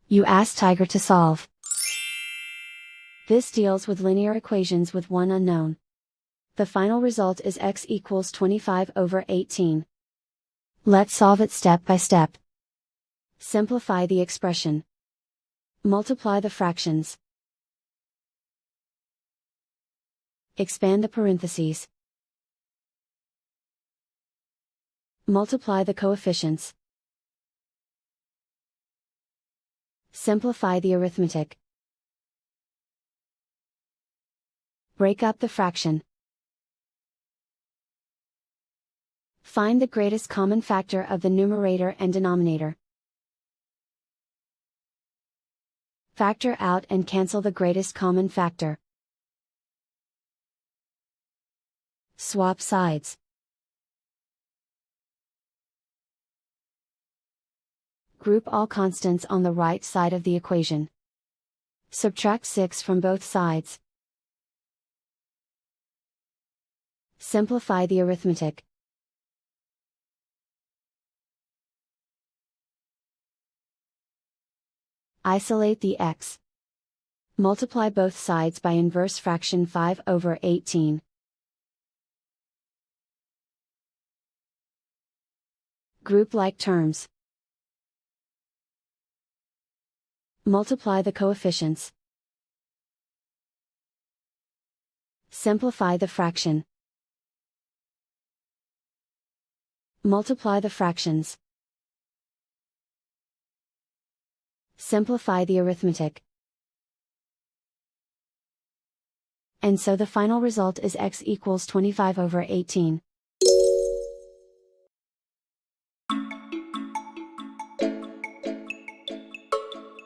You ask Tiger to solve. This deals with linear equations with one unknown. The final result is x equals 25/18. Let's solve it step by step. Simplify the expression. Multiply the fractions. Expand the parentheses. Multiply the coefficients. Simplify the arithmetic. Break up the fraction. Find the greatest common factor of the numerator and denominator. Factor out and cancel the greatest common factor. Swap sides. Group all constants on the right side of the equation. Subtract 6 from both sides. Simplify the arithmetic. Isolate the x. Multiply both sides by inverse fraction 5/18. Group like terms. Multiply the coefficients. Simplify the fraction. Multiply the fractions. Simplify the arithmetic. And so the final result is x equals 25/18.